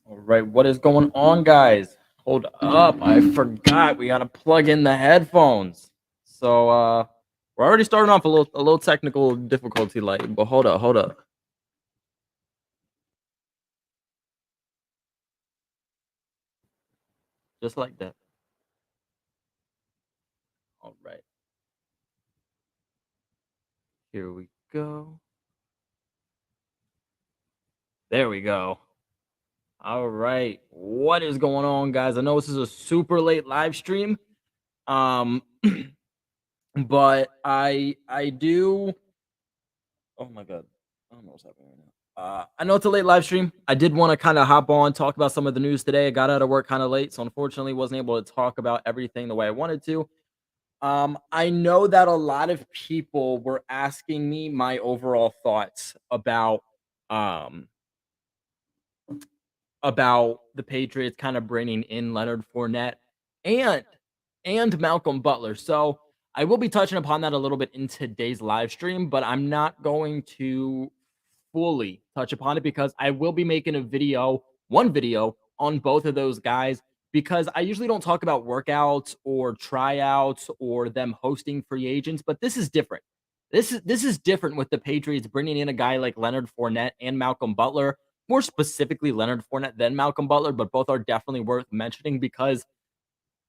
All right, what is going on, guys? Hold up, I forgot we gotta plug in the headphones. So we're already starting off a little technical difficulty light, but hold up. Just like that. All right, here we go. There we go. All right. What is going on, guys? I know this is a super late live stream. Um but I do. Oh my god. I don't know what's happening right now. I know it's a late live stream. I did want to kind of hop on, talk about some of the news today. I got out of work kind of late, so unfortunately wasn't able to talk about everything the way I wanted to. I know that a lot of people were asking me my overall thoughts um about the Patriots kind of bringing in Leonard Fournette and Malcolm Butler. So I will be touching upon that a little bit in today's live stream, but I'm not going to fully touch upon it because I will be making one video on both of those guys because I usually don't talk about workouts or tryouts or them hosting free agents, but this is different. This is different with the Patriots bringing in a guy like Leonard Fournette and Malcolm Butler, more specifically Leonard Fournette than Malcolm Butler, but both are definitely worth mentioning because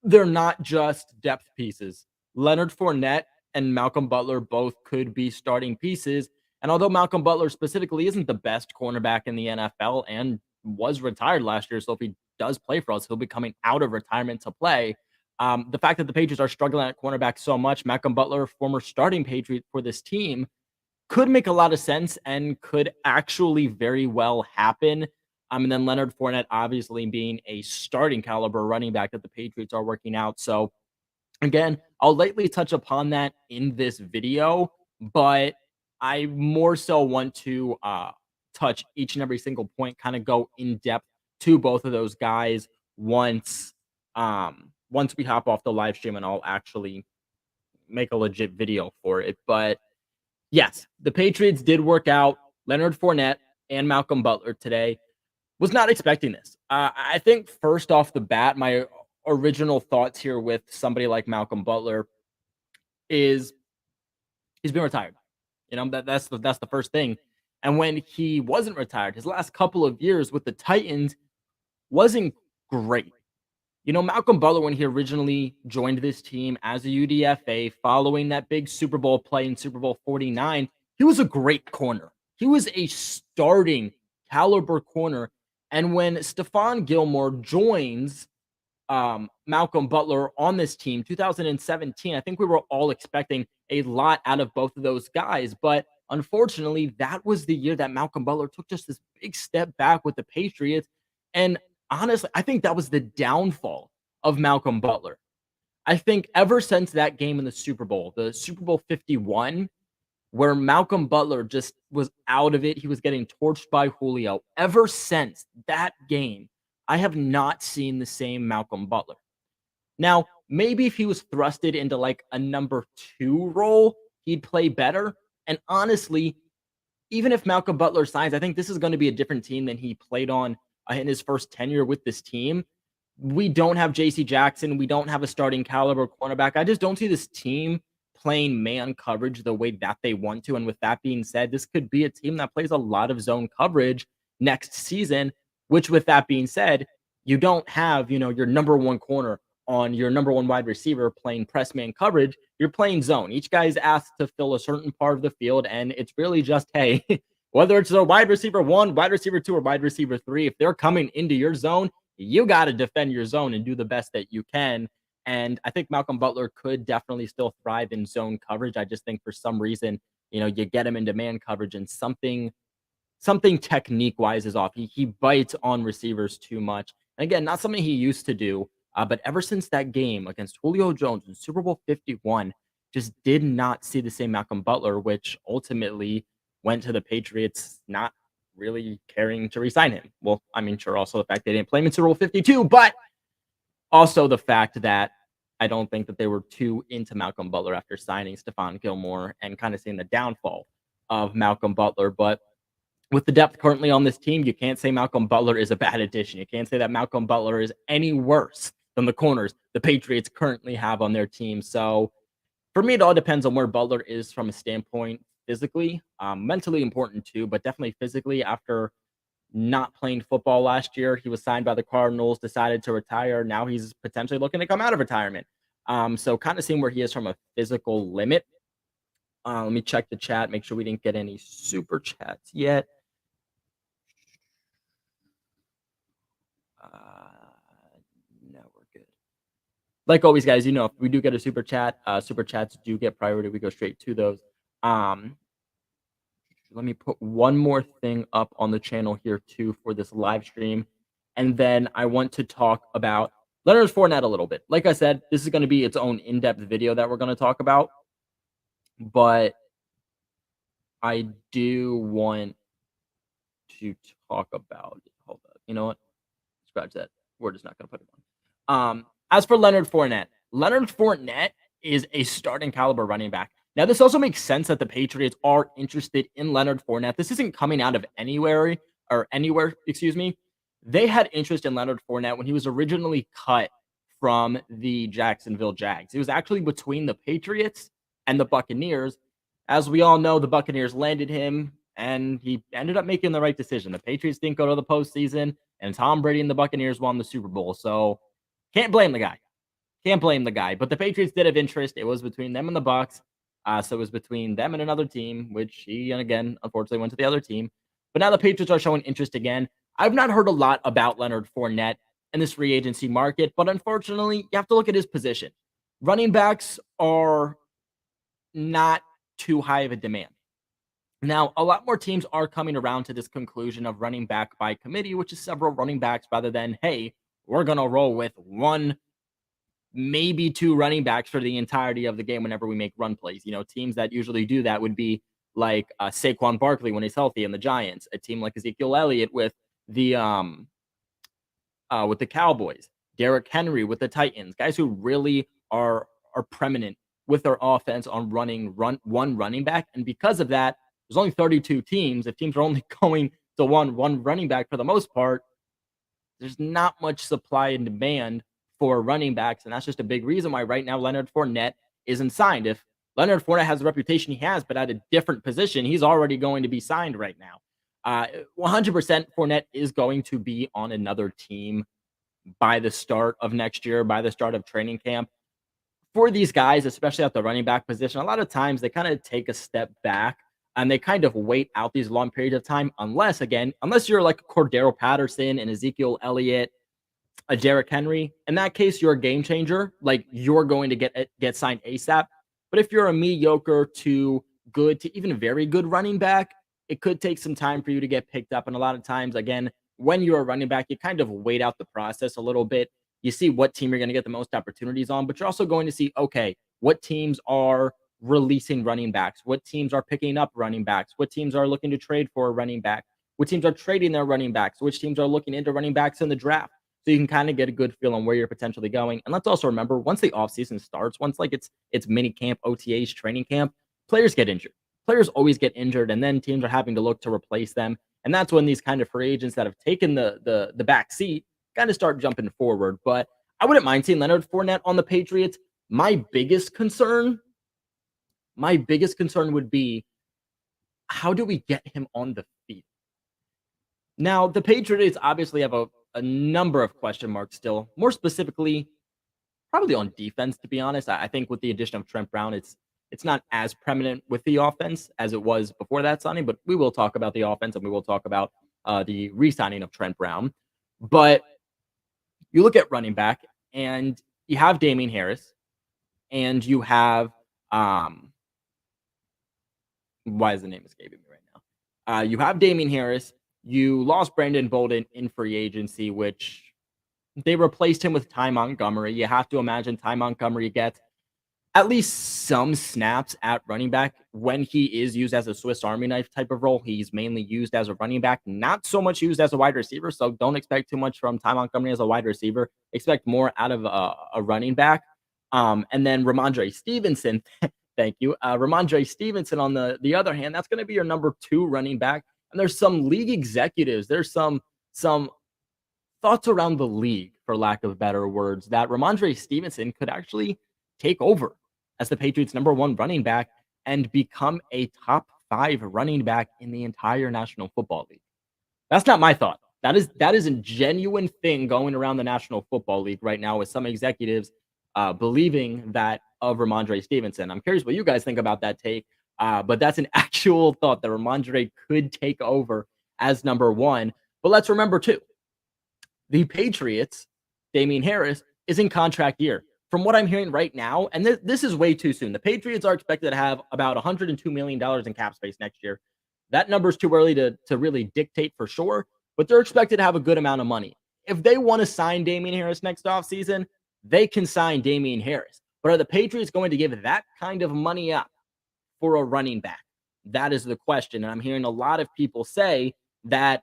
they're not just depth pieces. Leonard Fournette and Malcolm Butler both could be starting pieces. And although Malcolm Butler specifically isn't the best cornerback in the NFL and was retired last year, so if he does play for us, he'll be coming out of retirement to play. The fact that the Patriots are struggling at cornerback so much, Malcolm Butler, former starting Patriot for this team, could make a lot of sense and could actually very well happen. And then Leonard Fournette obviously being a starting caliber running back that the Patriots are working out. So again, I'll lightly touch upon that in this video, but I more so want to touch each and every single point, kind of go in depth to both of those guys once we hop off the live stream and I'll actually make a legit video for it. But yes, the Patriots did work out Leonard Fournette and Malcolm Butler today. Was not expecting this. I think first off the bat, my original thoughts here with somebody like Malcolm Butler is he's been retired. That's the first thing. And when he wasn't retired, his last couple of years with the Titans wasn't great. Malcolm Butler, when he originally joined this team as a UDFA, following that big Super Bowl play in Super Bowl 49, he was a great corner. He was a starting caliber corner. And when Stephon Gilmore joins Malcolm Butler on this team, 2017, I think we were all expecting a lot out of both of those guys. But unfortunately, that was the year that Malcolm Butler took just this big step back with the Patriots. And honestly, I think that was the downfall of Malcolm Butler. I think ever since that game in the Super Bowl 51, where Malcolm Butler just was out of it, he was getting torched by Julio. Ever since that game, I have not seen the same Malcolm Butler. Now, maybe if he was thrusted into like a number two role, he'd play better. And honestly, even if Malcolm Butler signs, I think this is going to be a different team than he played on in his first tenure with this team. We don't have JC Jackson. We don't have a starting caliber cornerback. I just don't see this team playing man coverage the way that they want to. And with that being said, this could be a team that plays a lot of zone coverage next season, which with that being said, you don't have, your number one corner on your number one wide receiver playing press man coverage. You're playing zone. Each guy's asked to fill a certain part of the field. And it's really just, hey, whether it's a wide receiver one, wide receiver two, or wide receiver three, if they're coming into your zone, you got to defend your zone and do the best that you can. And I think Malcolm Butler could definitely still thrive in zone coverage. I just think for some reason, you get him into man coverage and something technique wise is off. He bites on receivers too much. And again, not something he used to do. But ever since that game against Julio Jones in Super Bowl 51, just did not see the same Malcolm Butler, which ultimately went to the Patriots not really caring to resign him. Well, I mean, sure, also the fact they didn't play him in Super Bowl 52, but also the fact that I don't think that they were too into Malcolm Butler after signing Stephon Gilmore and kind of seeing the downfall of Malcolm Butler. But with the depth currently on this team, you can't say Malcolm Butler is a bad addition. You can't say that Malcolm Butler is any worse than the corners the Patriots currently have on their team. So for me, it all depends on where Butler is from a standpoint physically. Mentally important too, but definitely physically. After not playing football last year, he was signed by the Cardinals, decided to retire. Now he's potentially looking to come out of retirement. So kind of seeing where he is from a physical limit. Let me check the chat, make sure we didn't get any super chats yet. No, we're good. Like always, guys, if we do get a super chat, super chats do get priority. We go straight to those. Let me put one more thing up on the channel here too for this live stream. And then I want to talk about Leonard Fournette a little bit. Like I said, this is going to be its own in-depth video that we're going to talk about. But I do want to talk about it. Hold up. You know what? Scratch that. We're just not going to put it on. As for Leonard Fournette is a starting caliber running back. Now, this also makes sense that the Patriots are interested in Leonard Fournette. This isn't coming out of anywhere, excuse me. They had interest in Leonard Fournette when he was originally cut from the Jacksonville Jags. It was actually between the Patriots and the Buccaneers. As we all know, the Buccaneers landed him, and he ended up making the right decision. The Patriots didn't go to the postseason, and Tom Brady and the Buccaneers won the Super Bowl. So can't blame the guy. But the Patriots did have interest. It was between them and the Bucs. So it was between them and another team, which he, again, unfortunately went to the other team. But now the Patriots are showing interest again. I've not heard a lot about Leonard Fournette in this free agency market, but unfortunately, you have to look at his position. Running backs are not too high of a demand. Now, a lot more teams are coming around to this conclusion of running back by committee, which is several running backs rather than, hey, we're going to roll with one, maybe two running backs for the entirety of the game whenever we make run plays. Teams that usually do that would be like Saquon Barkley when he's healthy and the Giants, a team like Ezekiel Elliott with the Cowboys, Derrick Henry with the Titans, guys who really are preeminent with their offense on one running back. And because of that, there's only 32 teams. If teams are only going to one running back for the most part, there's not much supply and demand for running backs, and that's just a big reason why right now Leonard Fournette isn't signed. If Leonard Fournette has the reputation he has, but at a different position, he's already going to be signed right now. 100% Fournette is going to be on another team by the start of next year, by the start of training camp. For these guys, especially at the running back position, a lot of times they kind of take a step back and they kind of wait out these long periods of time, unless you're like Cordero Patterson and Ezekiel Elliott, a Derrick Henry. In that case, you're a game changer. Like, you're going to get signed ASAP. But if you're a mediocre to good to even very good running back, it could take some time for you to get picked up. And a lot of times, again, when you're a running back, you kind of wait out the process a little bit. You see what team you're going to get the most opportunities on, but you're also going to see, okay, what teams are releasing running backs, what teams are picking up running backs, what teams are looking to trade for a running back, what teams are trading their running backs, which teams are looking into running backs in the draft. So you can kind of get a good feel on where you're potentially going. And let's also remember, once the offseason starts, once like it's mini camp, OTAs, training camp, players get injured. Players always get injured, and then teams are having to look to replace them. And that's when these kind of free agents that have taken the back seat kind of start jumping forward. But I wouldn't mind seeing Leonard Fournette on the Patriots. My biggest concern would be, how do we get him on the field? Now, the Patriots obviously have a number of question marks still, more specifically, probably on defense, to be honest. I think with the addition of Trent Brown, it's not as preeminent with the offense as it was before that signing, but we will talk about the offense and we will talk about the re-signing of Trent Brown. But you look at running back and you have Damien Harris and you have, why is the name escaping me right now? You have Damien Harris. You lost Brandon Bolden in free agency, which they replaced him with Ty Montgomery. You have to imagine Ty Montgomery gets at least some snaps at running back when he is used as a Swiss Army knife type of role. He's mainly used as a running back, not so much used as a wide receiver. So don't expect too much from Ty Montgomery as a wide receiver. Expect more out of a running back. And then Ramondre Stevenson, thank you. Ramondre Stevenson, on the other hand, that's going to be your number 2 running back. And there's some league executives, there's some thoughts around the league, for lack of better words, that Ramondre Stevenson could actually take over as the Patriots' #1 running back and become a top 5 running back in the entire National Football League. That's not my thought. That is a genuine thing going around the National Football League right now with some executives believing that of Ramondre Stevenson. I'm curious what you guys think about that take, but that's an actual thought that Ramondre could take over as #1. But let's remember too, the Patriots, Damian Harris, is in contract year. From what I'm hearing right now, and this is way too soon, the Patriots are expected to have about $102 million in cap space next year. That number's too early to really dictate for sure, but they're expected to have a good amount of money. If they want to sign Damian Harris next offseason, they can sign Damian Harris. But are the Patriots going to give that kind of money up for a running back? That is the question. And I'm hearing a lot of people say that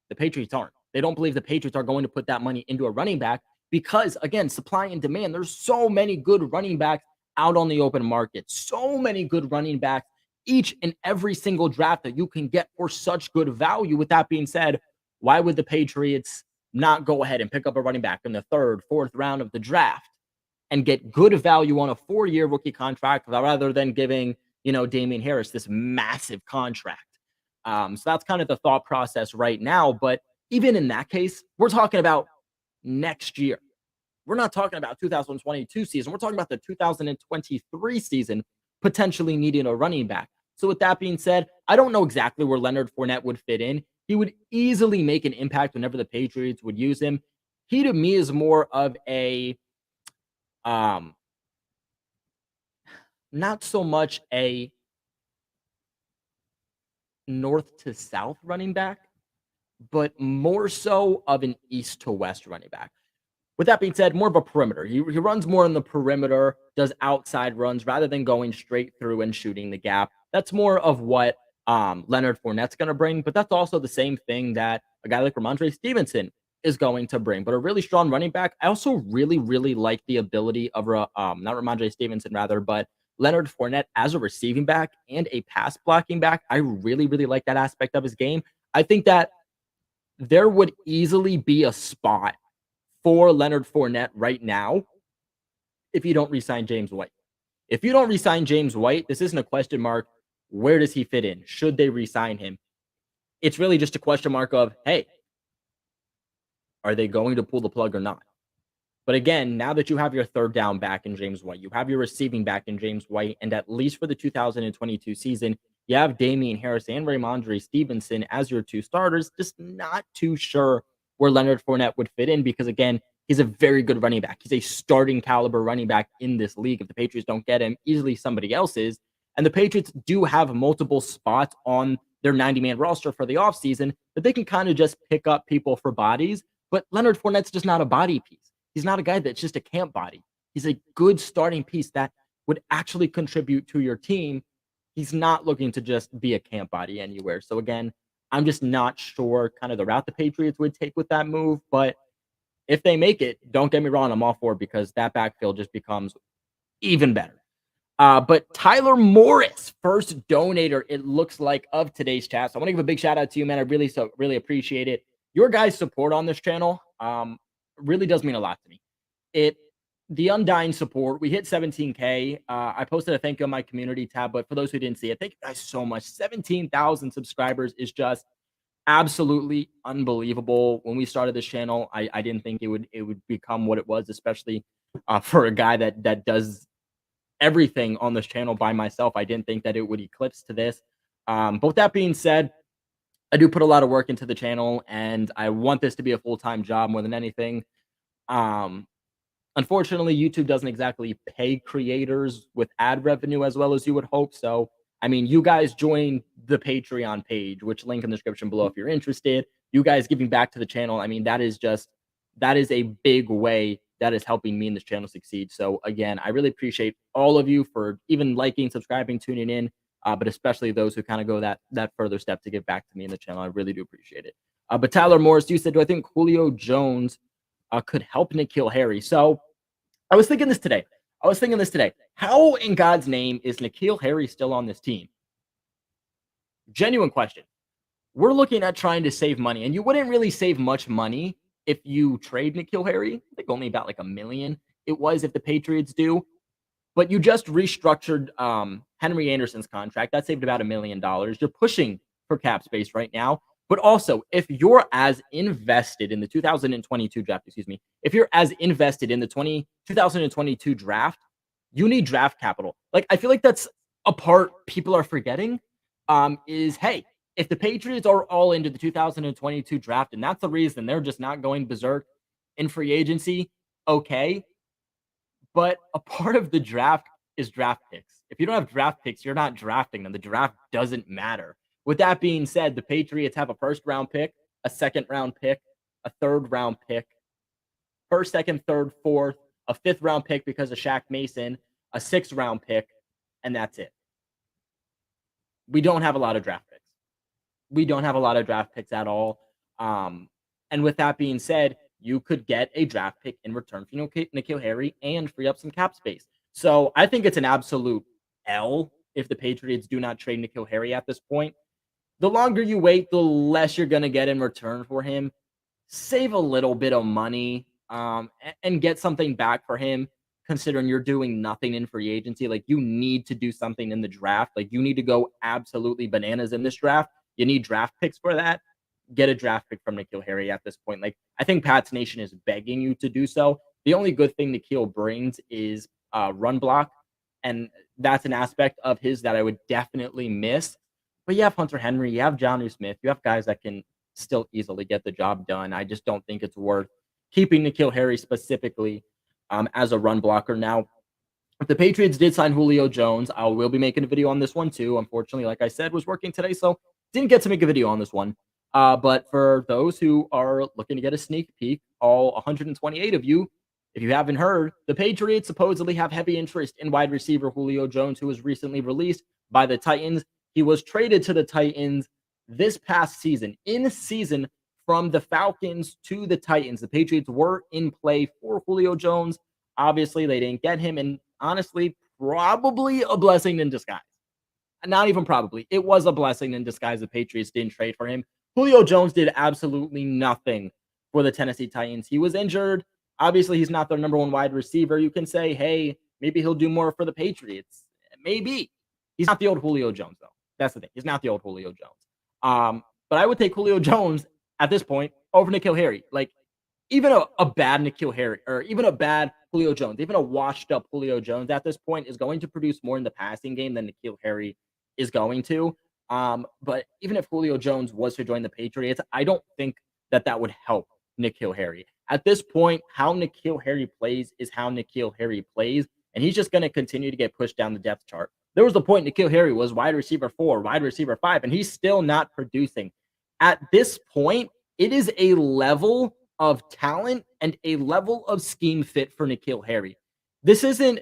the Patriots aren't. They don't believe the Patriots are going to put that money into a running back because, again, supply and demand. There's so many good running backs out on the open market. So many good running backs each and every single draft that you can get for such good value. With that being said, why would the Patriots not go ahead and pick up a running back in the 3rd, 4th round of the draft and get good value on a 4-year rookie contract rather than giving, Damian Harris this massive contract? So that's kind of the thought process right now. But even in that case, we're talking about next year. We're not talking about 2022 season. We're talking about the 2023 season potentially needing a running back. So with that being said, I don't know exactly where Leonard Fournette would fit in. He would easily make an impact whenever the Patriots would use him. He to me is more of a not so much a north to south running back, but more so of an east to west running back. With that being said, more of a perimeter. He runs more in the perimeter, does outside runs rather than going straight through and shooting the gap. That's more of what Leonard Fournette's going to bring, but that's also the same thing that a guy like Ramondre Stevenson is going to bring. But a really strong running back. I also really, really like the ability of not Ramondre Stevenson rather, but Leonard Fournette as a receiving back and a pass blocking back. I really, really like that aspect of his game. I think that there would easily be a spot for Leonard Fournette right now if you don't re-sign James White. If you don't re-sign James White, this isn't a question mark. Where does he fit in? Should they re-sign him? It's really just a question mark of, hey, are they going to pull the plug or not? But again, now that you have your 3rd down back in James White, you have your receiving back in James White, and at least for the 2022 season, you have Damian Harris and Ramondre Stevenson as your 2 starters. Just not too sure where Leonard Fournette would fit in because, again, he's a very good running back. He's a starting caliber running back in this league. If the Patriots don't get him, easily somebody else is. And the Patriots do have multiple spots on their 90-man roster for the offseason that they can kind of just pick up people for bodies. But Leonard Fournette's just not a body piece. He's not a guy that's just a camp body. He's a good starting piece that would actually contribute to your team. He's not looking to just be a camp body anywhere. So again, I'm just not sure kind of the route the Patriots would take with that move. But if they make it, don't get me wrong, I'm all for it because that backfield just becomes even better. But Tyler Morris, first donator, it looks like, of today's chat. So I want to give a big shout out to you, man. I really appreciate it. Your guys' support on this channel really does mean a lot to me. The undying support. We hit 17K. I posted a thank you on my community tab, but for those who didn't see it, thank you guys so much. 17,000 subscribers is just absolutely unbelievable. When we started this channel, I didn't think it would become what it was, especially for a guy that does everything on this channel by myself. I didn't think that it would eclipse to this. But with that being said, I do put a lot of work into the channel, and I want this to be a full-time job more than anything. Unfortunately, YouTube doesn't exactly pay creators with ad revenue as well as you would hope. So, I mean, you guys join the Patreon page, which link in the description below if you're interested. You guys giving back to the channel. I mean, that is a big way that is helping me and this channel succeed. So again, I really appreciate all of you for even liking, subscribing, tuning in, but especially those who kind of go that further step to give back to me in the channel. I really do appreciate it. But Tyler Morris, you said, do I think Julio Jones could help N'Keal Harry? So I was thinking this today. How in God's name is N'Keal Harry still on this team? Genuine question. we're looking at trying to save money, and you wouldn't really save much money if you trade N'Keal Harry. I think only about like a million it was if the Patriots do. But you just restructured Henry Anderson's contract. That saved about $1 million. You're pushing for cap space right now. But also, if you're as invested in the 2022 draft, excuse me, if you're as invested in the 2022 draft, you need draft capital. Like, I feel like that's a part people are forgetting. Is hey, if the Patriots are all into the 2022 draft, and that's the reason they're just not going berserk in free agency, okay. But a part of the draft is draft picks. If you don't have draft picks, you're not drafting them. The draft doesn't matter. With that being said, the Patriots have a first round pick, a second round pick, a third round pick, first, second, third, fourth, a fifth round pick because of Shaq Mason, a sixth round pick, and that's it. We don't have a lot of draft picks. We don't have a lot of draft picks at all. And with that being said, you could get a draft pick in return for N'Keal Harry and free up some cap space. So I think it's an absolute L if the Patriots do not trade N'Keal Harry at this point. The longer you wait, the less you're going to get in return for him. Save a little bit of money and get something back for him, considering you're doing nothing in free agency. Like, you need to do something in the draft. Like, you need to go absolutely bananas in this draft. You need draft picks for that. Get a draft pick from N'Keal Harry at this point. Like, I think Pats Nation is begging you to do so. The only good thing N'Keal brings is run block, and that's an aspect of his that I would definitely miss. But you have Hunter Henry, you have Jonnu Smith, you have guys that can still easily get the job done. I just don't think it's worth keeping N'Keal Harry specifically as a run blocker. Now, if the Patriots did sign Julio Jones, I will be making a video on this one too. Unfortunately, like I said, was working today, so didn't get to make a video on this one. But for those who are looking to get a sneak peek, all 128 of you, if you haven't heard, the Patriots supposedly have heavy interest in wide receiver Julio Jones, who was recently released by the Titans. He was traded to the Titans this past season, in season from the Falcons to the Titans. The Patriots were in play for Julio Jones. Obviously, they didn't get him, and honestly, probably a blessing in disguise. Not even probably. It was a blessing in disguise the Patriots didn't trade for him. Julio Jones did absolutely nothing for the Tennessee Titans. He was injured. Obviously, he's not their number one wide receiver. You can say, hey, maybe he'll do more for the Patriots. Maybe. He's not the old Julio Jones, though. That's the thing. He's not the old Julio Jones. But I would take Julio Jones at this point over N'Keal Harry. Like, even a bad N'Keal Harry, or even a bad Julio Jones, even a washed up Julio Jones at this point is going to produce more in the passing game than N'Keal Harry is going to. But even if Julio Jones was to join the Patriots, I don't think that would help N'Keal Harry. At this point, how N'Keal Harry plays is how N'Keal Harry plays, and he's just going to continue to get pushed down the depth chart. There was the point N'Keal Harry was wide receiver 4, wide receiver 5, and he's still not producing. At this point, it is a level of talent and a level of scheme fit for N'Keal Harry. This isn't,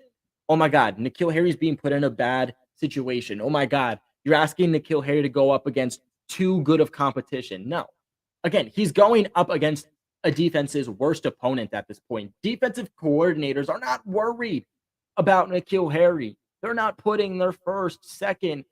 oh my God, N'Keal Harry's being put in a bad situation. Oh my God, you're asking N'Keal Harry to go up against too good of competition. No. Again, he's going up against a defense's worst opponent at this point. Defensive coordinators are not worried about N'Keal Harry. They're not putting their first, second,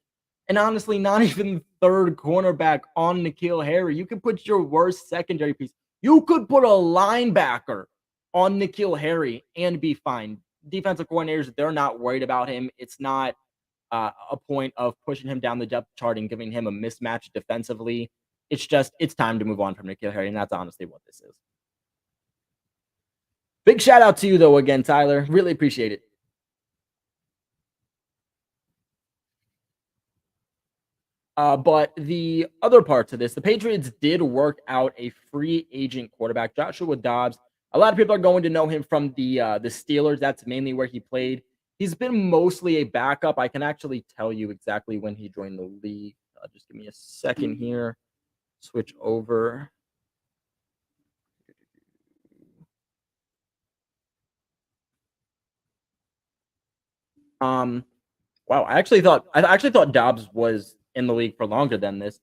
and honestly, not even third cornerback on N'Keal Harry. You could put your worst secondary piece. You could put a linebacker on N'Keal Harry and be fine. Defensive coordinators, they're not worried about him. It's not a point of pushing him down the depth chart and giving him a mismatch defensively. It's just, it's time to move on from N'Keal Harry, and that's honestly what this is. Big shout out to you, though, again, Tyler. Really appreciate it. But the other parts of this, the Patriots did work out a free agent quarterback, Joshua Dobbs. A lot of people are going to know him from the Steelers. That's mainly where he played. He's been mostly a backup. I can actually tell you exactly when he joined the league. Just give me a second here. Switch over. Wow, I actually thought Dobbs was in the league for longer than this.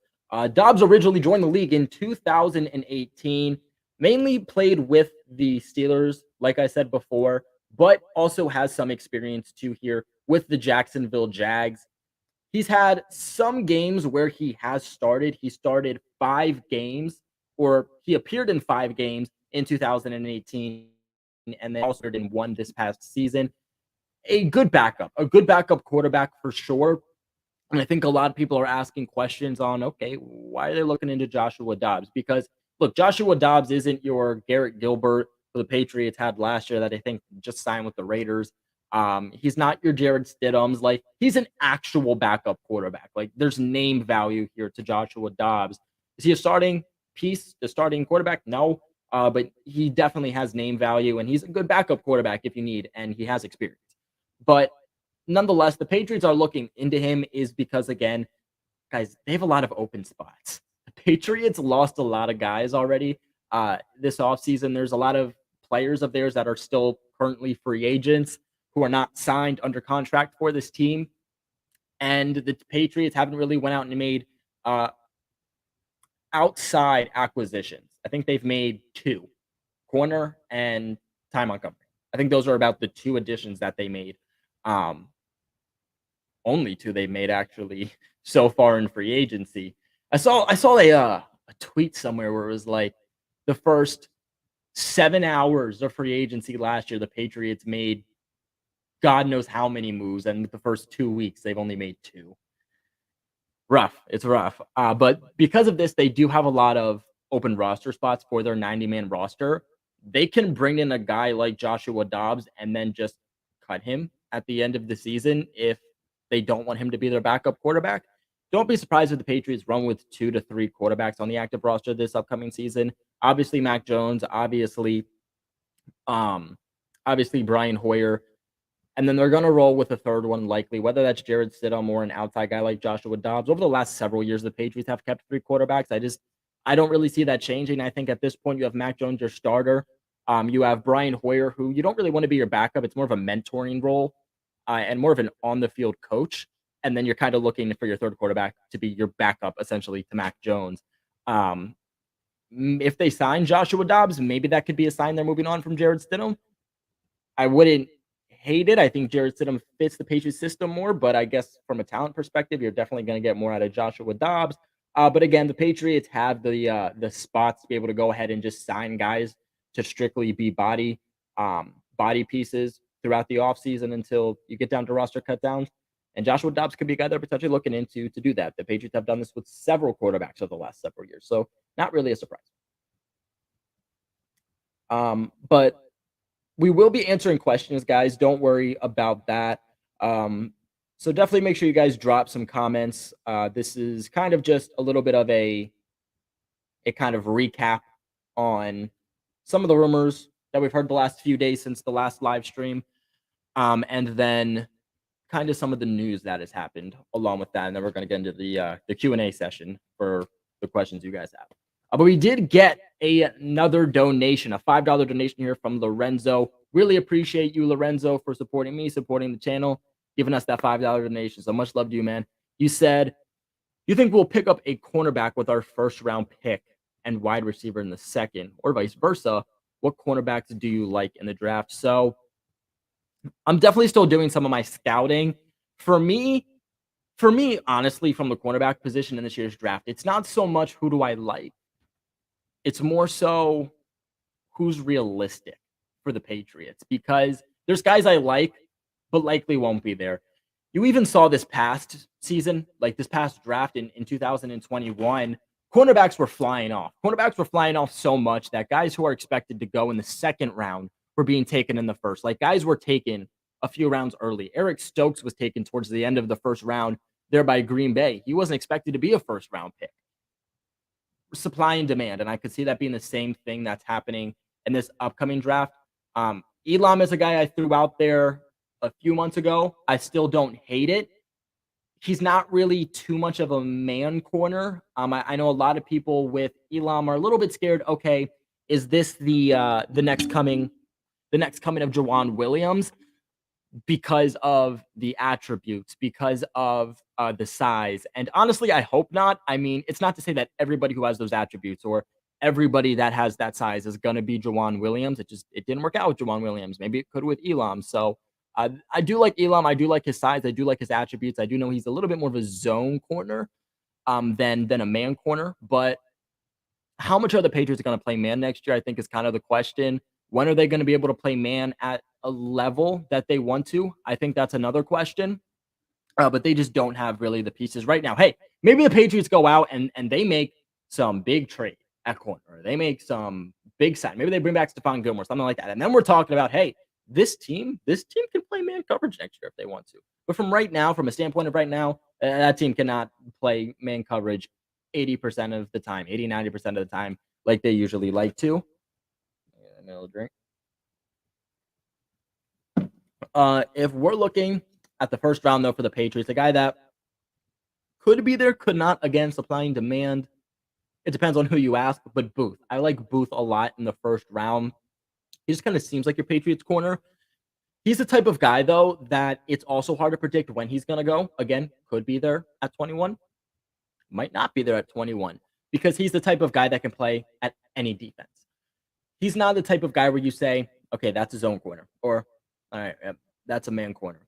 Dobbs originally joined the league in 2018, mainly played with the Steelers, like I said before, but also has some experience too here with the Jacksonville Jags. He's had some games where he has started. He started 5 games, or he appeared in 5 games in 2018, and then also started in 1 this past season. A good backup quarterback for sure. And I think a lot of people are asking questions on, okay, why are they looking into Joshua Dobbs? Because look, Joshua Dobbs isn't your Garrett Gilbert for the Patriots had last year that I think just signed with the Raiders. He's not your Jared Stidhams. Like, he's an actual backup quarterback. Like, there's name value here to Joshua Dobbs. Is he a starting piece, the starting quarterback? No. But he definitely has name value, and he's a good backup quarterback if you need, and he has experience. But nonetheless, the Patriots are looking into him is because, again, guys, they have a lot of open spots. The Patriots lost a lot of guys already this offseason. There's a lot of players of theirs that are still currently free agents who are not signed under contract for this team. And the Patriots haven't really went out and made outside acquisitions. I think they've made 2, corner and Ty Montgomery. I think those are about the 2 additions that they made. Only 2 they made actually so far in free agency. I saw a tweet somewhere where it was like the first 7 hours of free agency last year, the Patriots made God knows how many moves, and the first 2 weeks they've only made 2. Rough. It's rough. But because of this, they do have a lot of open roster spots for their 90-man roster. They can bring in a guy like Joshua Dobbs and then just cut him at the end of the season if they don't want him to be their backup quarterback. Don't be surprised if the Patriots run with 2 to 3 quarterbacks on the active roster this upcoming season. Obviously, Mac Jones, obviously Brian Hoyer, and then they're going to roll with a third one likely, whether that's Jared Stidham or an outside guy like Joshua Dobbs. Over the last several years, the Patriots have kept 3 quarterbacks. I don't really see that changing. I think at this point you have Mac Jones, your starter. You have Brian Hoyer, who you don't really want to be your backup. It's more of a mentoring role and more of an on-the-field coach. And then you're kind of looking for your third quarterback to be your backup, essentially, to Mac Jones. If they sign Joshua Dobbs, maybe that could be a sign they're moving on from Jared Stidham. I wouldn't hate it. I think Jared Stidham fits the Patriots system more, but I guess from a talent perspective, you're definitely going to get more out of Joshua Dobbs. But again, the Patriots have the spots to be able to go ahead and just sign guys to strictly be body pieces throughout the offseason until you get down to roster cutdowns. And Joshua Dobbs could be a guy they're potentially looking into to do that. The Patriots have done this with several quarterbacks over the last several years, so not really a surprise. But we will be answering questions, guys. Don't worry about that. So definitely make sure you guys drop some comments. This is kind of just a little bit of a kind of recap on some of the rumors that we've heard the last few days since the last live stream. And then kind of some of the news that has happened along with that. And then we're going to get into the Q&A session for the questions you guys have. But we did get another donation, a $5 donation here from Lorenzo. Really appreciate you, Lorenzo, for supporting me, supporting the channel, giving us that $5 donation. So much love to you, man. You said, you think we'll pick up a cornerback with our first round pick and wide receiver in the second, or vice versa? What cornerbacks do you like in the draft? So I'm definitely still doing some of my scouting. For me, honestly, from the cornerback position in this year's draft, it's not so much who do I like. It's more so who's realistic for the Patriots, because there's guys I like, but likely won't be there. You even saw this past season, like this past draft in 2021, cornerbacks were flying off. Cornerbacks were flying off so much that guys who are expected to go in the second round were being taken in the first. Like, guys were taken a few rounds early. Eric Stokes was taken towards the end of the first round there by Green Bay. He wasn't expected to be a first round pick. Supply and demand, and I could see that being the same thing that's happening in this upcoming draft. Elam is a guy I threw out there a few months ago. I still don't hate it. He's not really too much of a man corner. I know a lot of people with Elam are a little bit scared. Okay, is this the next coming of Jawan Williams? Because of the attributes, because of the size. And honestly, I hope not. I mean, it's not to say that everybody who has those attributes or everybody that has that size is going to be Jawan Williams. It didn't work out with Jawan Williams. Maybe it could with Elam. So I do like Elam. I do like his size. I do like his attributes. I do know he's a little bit more of a zone corner than a man corner. But how much are the Patriots going to play man next year? I think is kind of the question. When are they going to be able to play man at a level that they want to? I think that's another question. But they just don't have really the pieces right now. Hey, maybe the Patriots go out and they make some big trade at corner. Or they make some big sign. Maybe they bring back Stephon Gilmore, something like that. And then we're talking about, hey, this team can play man coverage next year if they want to. But from right now, from a standpoint of right now, that team cannot play man coverage 80% of the time, 80, 90% of the time, like they usually like to. Another drink. If we're looking at the first round, though, for the Patriots, a guy that could be there, could not, again, supply and demand. It depends on who you ask, but Booth. I like Booth a lot in the first round. He just kind of seems like your Patriots corner. He's the type of guy, though, that it's also hard to predict when he's going to go. Again, could be there at 21, might not be there at 21, because he's the type of guy that can play at any defense. He's not the type of guy where you say, okay, that's a zone corner, or all right, that's a man corner.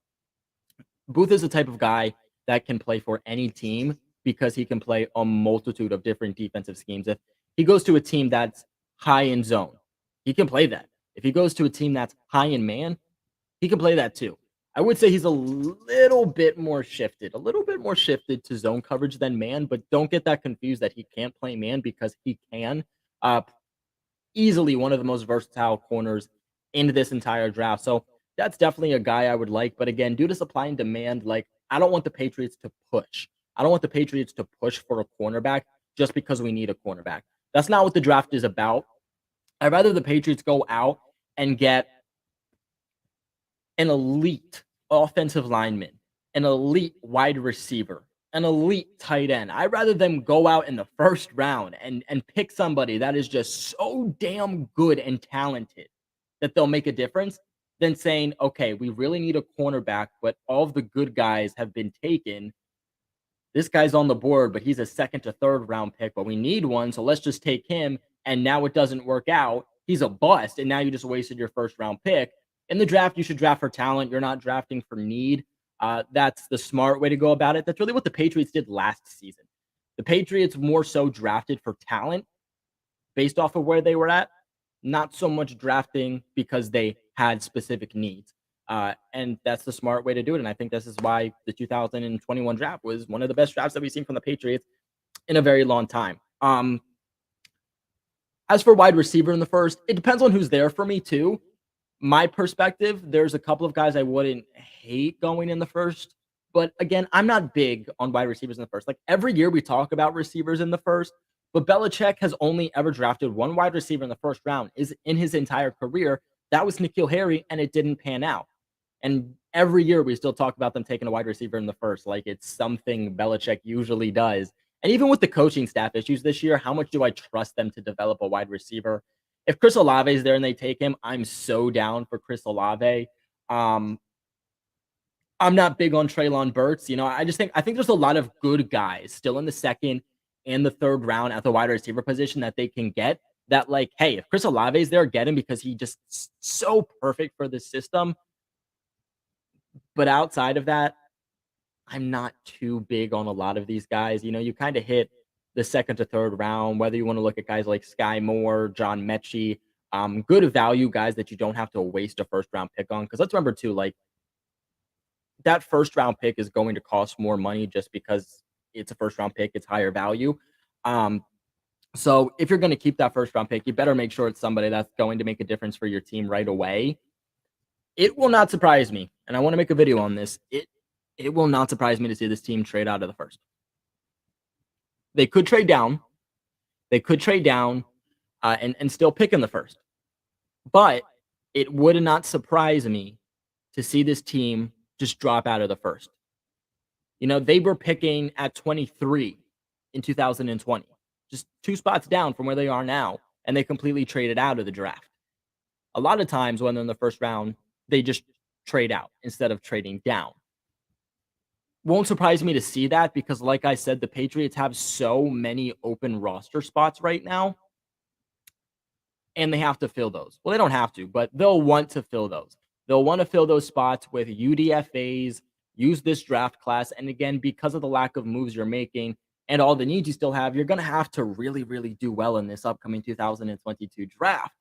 Booth is the type of guy that can play for any team because he can play a multitude of different defensive schemes. If he goes to a team that's high in zone, he can play that. If he goes to a team that's high in man, he can play that too. I would say he's a little bit more shifted to zone coverage than man, but don't get that confused that he can't play man because he can. Easily one of the most versatile corners in this entire draft. So that's definitely a guy I would like. But again, due to supply and demand, like I don't want the Patriots to push. I don't want the Patriots to push for a cornerback just because we need a cornerback. That's not what the draft is about. I'd rather the Patriots go out and get an elite offensive lineman, an elite wide receiver, an elite tight end. I'd rather them go out in the first round and pick somebody that is just so damn good and talented that they'll make a difference than saying, okay, we really need a cornerback, but all of the good guys have been taken. This guy's on the board, but he's a second to third round pick, but we need one, so let's just take him. And now it doesn't work out. He's a bust, and now you just wasted your first round pick. In the draft, you should draft for talent. You're not drafting for need. That's the smart way to go about it. That's really what the Patriots did last season. The Patriots more so drafted for talent based off of where they were at, not so much drafting because they had specific needs. And that's the smart way to do it. And I think this is why the 2021 draft was one of the best drafts that we've seen from the Patriots in a very long time. As for wide receiver in the first, it depends on who's there for me too. My perspective, there's a couple of guys I wouldn't hate going in the first. But again, I'm not big on wide receivers in the first. Like every year we talk about receivers in the first, but Belichick has only ever drafted one wide receiver in the first round is in his entire career. That was N'Keal Harry, and it didn't pan out. And every year we still talk about them taking a wide receiver in the first, like it's something Belichick usually does. And even with the coaching staff issues this year, how much do I trust them to develop a wide receiver? If Chris Olave is there and they take him, I'm so down for Chris Olave. I'm not big on Treylon Burks. I think there's a lot of good guys still in the second and the third round at the wide receiver position that they can get. That like, hey, if Chris Olave is there, get him because he just so perfect for the system. But outside of that, I'm not too big on a lot of these guys. You kind of hit the second to third round, whether you want to look at guys like Sky Moore, John Mechie, good value guys that you don't have to waste a first round pick on. Because let's remember too, like that first round pick is going to cost more money just because it's a first round pick, it's higher value. So if you're going to keep that first round pick, you better make sure it's somebody that's going to make a difference for your team right away. It will not surprise me, and I want to make a video on this. It will not surprise me to see this team trade out of the first. They could trade down. And still pick in the first. But it would not surprise me to see this team just drop out of the first. They were picking at 23 in 2020, just 2 spots down from where they are now, and they completely traded out of the draft. A lot of times when they're in the first round, they just trade out instead of trading down. Won't surprise me to see that because, like I said, the Patriots have so many open roster spots right now, and they have to fill those. Well, they don't have to, but they'll want to fill those. They'll want to fill those spots with UDFAs, use this draft class. And again, because of the lack of moves you're making and all the needs you still have, you're going to have to really, really do well in this upcoming 2022 draft.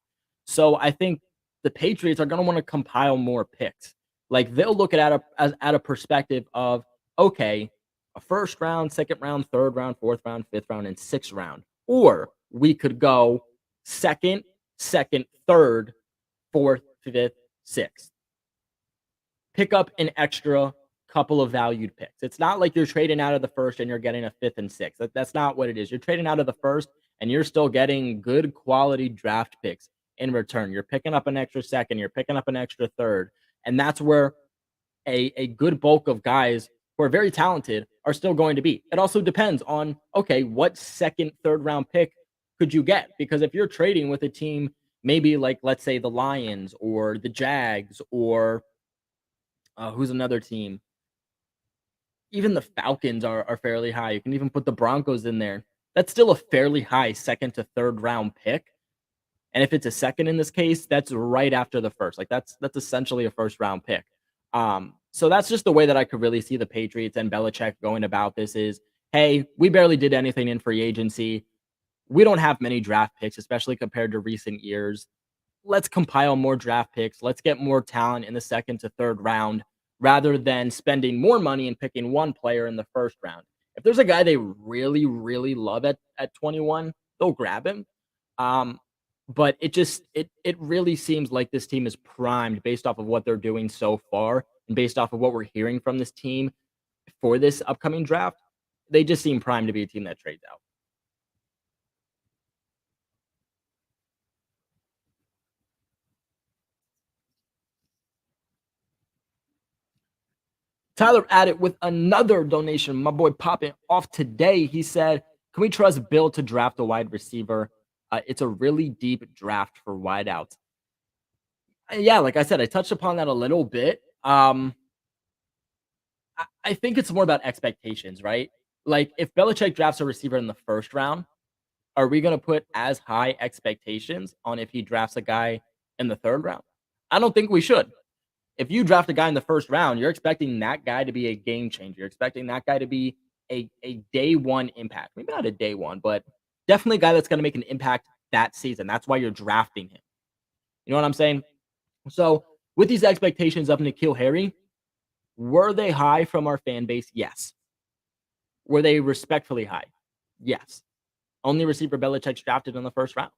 So I think the Patriots are going to want to compile more picks. Like they'll look at a perspective of, okay, a first round, second round, third round, fourth round, fifth round, and sixth round. Or we could go second, third, fourth, fifth, sixth. Pick up an extra couple of valued picks. It's not like you're trading out of the first and you're getting a fifth and sixth. That's not what it is. You're trading out of the first and you're still getting good quality draft picks in return. You're picking up an extra second, you're picking up an extra third. And that's where a good bulk of guys who are very talented are still going to be. It also depends on, okay, what second, third round pick could you get? Because if you're trading with a team, maybe like, let's say the Lions or the Jags or who's another team? Even the Falcons are fairly high. You can even put the Broncos in there. That's still a fairly high second to third round pick. And if it's a second in this case, that's right after the first. Like that's essentially a first round pick. So that's just the way that I could really see the Patriots and Belichick going about this is, hey, we barely did anything in free agency. We don't have many draft picks, especially compared to recent years. Let's compile more draft picks. Let's get more talent in the second to third round rather than spending more money and picking one player in the first round. If there's a guy they really, really love at 21, they'll grab him. But it really seems like this team is primed based off of what they're doing so far and based off of what we're hearing from this team for this upcoming draft. They just seem primed to be a team that trades out. Tyler added with another donation. My boy popping off today. He said, can we trust Bill to draft a wide receiver? It's a really deep draft for wideouts. Yeah, like I said, I touched upon that a little bit. I think it's more about expectations, right? Like if Belichick drafts a receiver in the first round, are we going to put as high expectations on if he drafts a guy in the third round? I don't think we should. If you draft a guy in the first round, you're expecting that guy to be a game changer. You're expecting that guy to be a day one impact. Maybe not a day one, but definitely a guy that's going to make an impact that season. That's why you're drafting him. You know what I'm saying? So with these expectations of N'Keal Harry, were they high from our fan base? Yes. Were they respectfully high? Yes. Only receiver Belichick's drafted in the first round.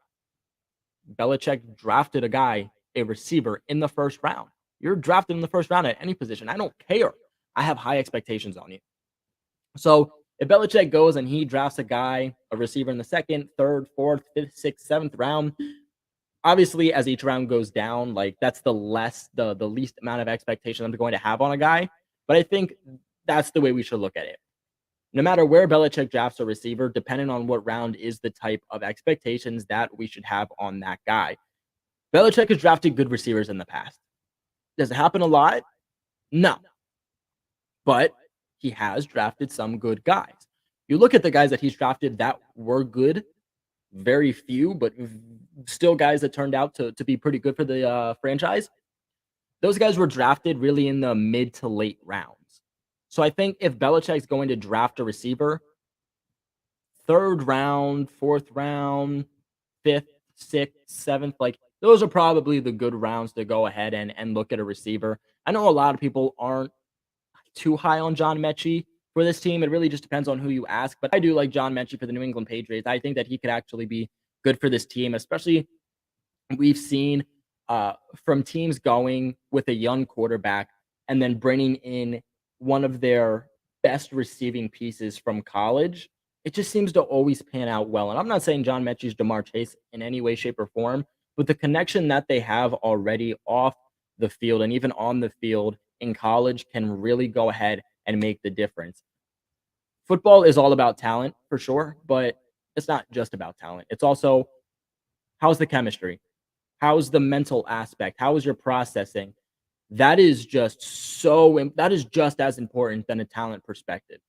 Belichick drafted a receiver in the first round. You're drafted in the first round at any position. I don't care. I have high expectations on you. So if Belichick goes and he drafts a receiver in the second, third, fourth, fifth, sixth, seventh round, obviously as each round goes down, like that's the least amount of expectation I'm going to have on a guy. But I think that's the way we should look at it. No matter where Belichick drafts a receiver, depending on what round is the type of expectations that we should have on that guy. Belichick has drafted good receivers in the past. Does it happen a lot? No. But he has drafted some good guys. You look at the guys that he's drafted that were good, very few, but still guys that turned out to be pretty good for the franchise. Those guys were drafted really in the mid to late rounds. So I think if Belichick's going to draft a receiver, third round, fourth round, fifth, sixth, seventh, like those are probably the good rounds to go ahead and look at a receiver. I know a lot of people aren't too high on John Mechie for this team. It really just depends on who you ask. But I do like John Mechie for the New England Patriots. I think that he could actually be good for this team, especially we've seen from teams going with a young quarterback and then bringing in one of their best receiving pieces from college. It just seems to always pan out well. And I'm not saying John Mechie's Jamar Chase in any way, shape, or form, but the connection that they have already off the field and even on the field in college can really go ahead and make the difference. Football is all about talent for sure, but it's not just about talent. It's also how's the chemistry? How's the mental aspect? How is your processing? That is just as important than a talent perspective.